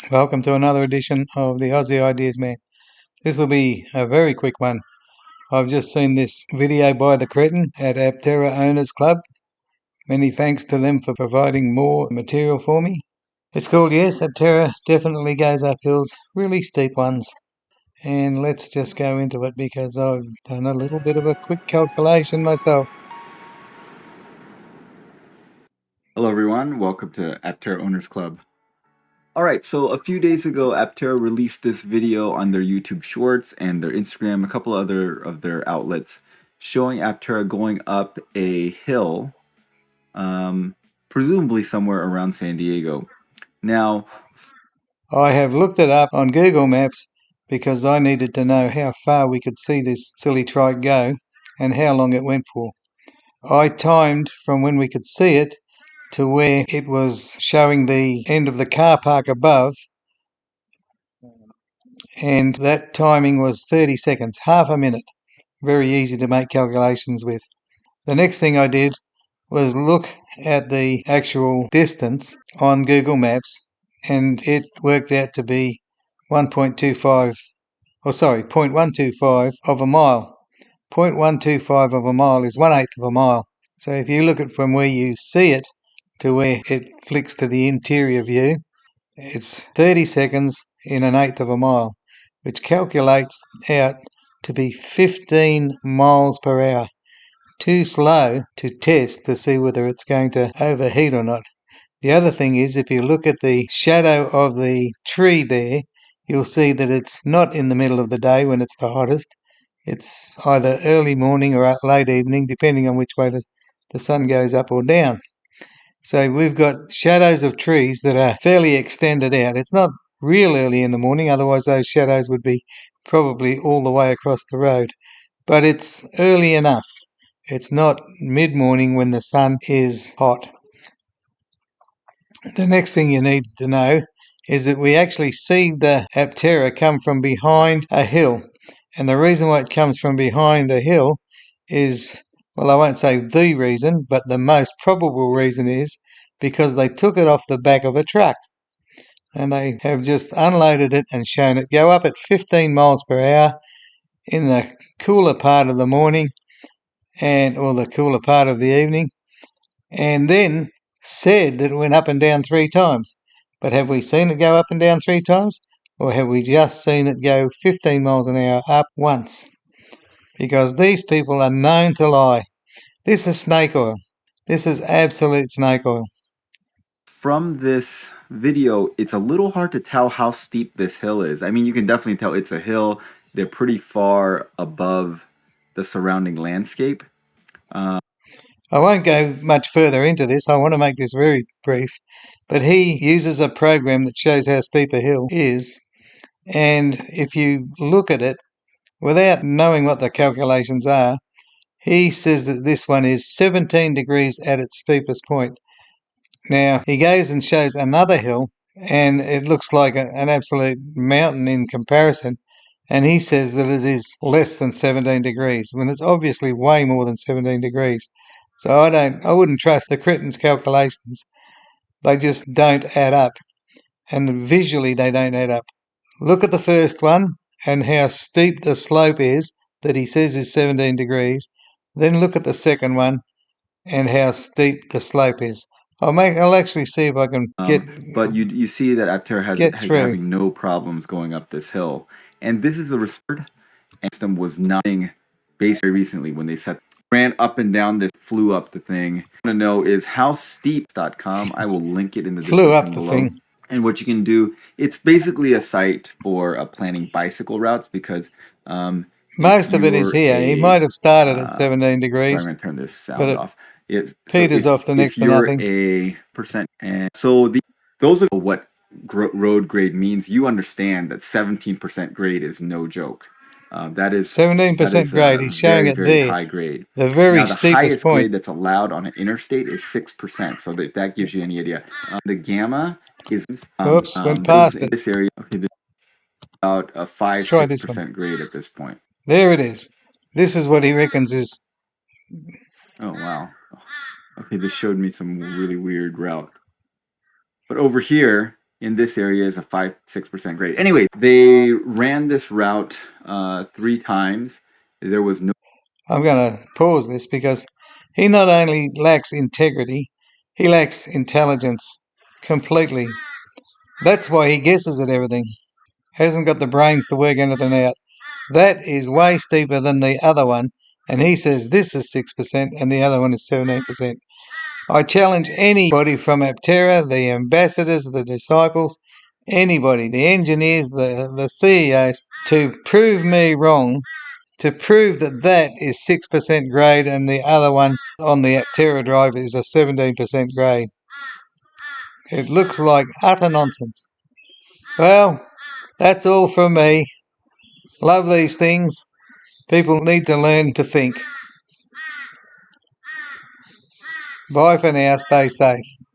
Welcome to another edition of the Aussie Ideas Man. This will be a very quick one. I've just seen this video by the Cretin at APTERA Owners Club. Many thanks to them for providing more material for me. It's called, yes, APTERA definitely goes up hills, really steep ones. And let's just go into it because I've done a little bit of a quick calculation myself. Hello everyone, welcome to APTERA Owners Club. Alright, so a few days ago APTERA released this video on their YouTube Shorts and their Instagram, a couple other of their outlets, showing APTERA going up a hill, presumably somewhere around San Diego. Now, I have looked it up on Google Maps because I needed to know how far we could see this silly trike go and how long it went for. I timed from when we could see it to where it was showing the end of the car park above, and that timing was 30 seconds, half a minute. Very easy to make calculations with. The next thing I did was look at the actual distance on Google Maps, and it worked out to be 0.125 of a mile. 0.125 of a mile is 1/8 of a mile. So if you look at from where you see it to where it flicks to the interior view, it's 30 seconds in 1/8 of a mile, which calculates out to be 15 miles per hour. Too slow to test to see whether it's going to overheat or not. The other thing is, if you look at the shadow of the tree there, you'll see that it's not in the middle of the day when it's the hottest. It's either early morning or late evening, depending on which way the sun goes up or down. So we've got shadows of trees that are fairly extended out. It's not real early in the morning, otherwise those shadows would be probably all the way across the road. But it's early enough. It's not mid-morning when the sun is hot. The next thing you need to know is that we actually see the APTERA come from behind a hill. And the reason why it comes from behind a hill is, well, I won't say the reason, but the most probable reason is because they took it off the back of a truck. And they have just unloaded it and shown it go up at 15 miles per hour in the cooler part of the morning or the cooler part of the evening, and then said that it went up and down 3 times. But have we seen it go up and down 3 times? Or have we just seen it go 15 miles an hour up once? Because these people are known to lie. This is snake oil. This is absolute snake oil. from this video, it's a little hard to tell how steep this hill is. I mean, you can definitely tell it's a hill. They're pretty far above the surrounding landscape. I won't go much further into this. I want to make this very brief. But he uses a program that shows how steep a hill is. And if you look at it, without knowing what the calculations are, he says that this one is 17 degrees at its steepest point. Now, he goes and shows another hill, and it looks like an absolute mountain in comparison. And he says that it is less than 17 degrees, when it's obviously way more than 17 degrees. So I wouldn't trust the Cretin's calculations. They just don't add up. And visually they don't add up. Look at the first one and how steep the slope is that he says is 17 degrees. Then look at the second one and how steep the slope is. I'll actually see if I can But you see that APTERA has having no problems going up this hill. And this is a restored system was nothing based very recently when they ran up and down this, flew up the thing. What I want to know is how steep.com. I will link it in the description below. Thing. And what you can do, it's basically a site for planning bicycle routes because most of it is here. He might have started at 17 degrees. Sorry, I'm going to turn this sound off. Peters off the next to nothing. If you're a percent, and so those are what road grade means. You understand that 17% grade is no joke. That is 17% grade. He's showing it very there. High grade. The very now, the steepest highest point. grade that's allowed on an interstate is 6%. So if that gives you any idea, the gamma is went past it. This area. Okay, this is about a 5-6% grade at this point. There it is. This is what he reckons is. Oh wow. Okay, this showed me some really weird route. But over here, in this area is a 5-6% grade. Anyway, they ran this route 3 times. There was no. I'm going to pause this because he not only lacks integrity, he lacks intelligence completely. That's why he guesses at everything. Hasn't got the brains to work anything out. That is way steeper than the other one, and he says this is 6% and the other one is 17%. I challenge anybody from APTERA, the ambassadors, the disciples, anybody, the engineers, the CEOs, to prove me wrong, to prove that that is 6% grade and the other one on the APTERA drive is a 17% grade. It looks like utter nonsense. Well, that's all from me. Love these things. People need to learn to think. Bye for now. Stay safe.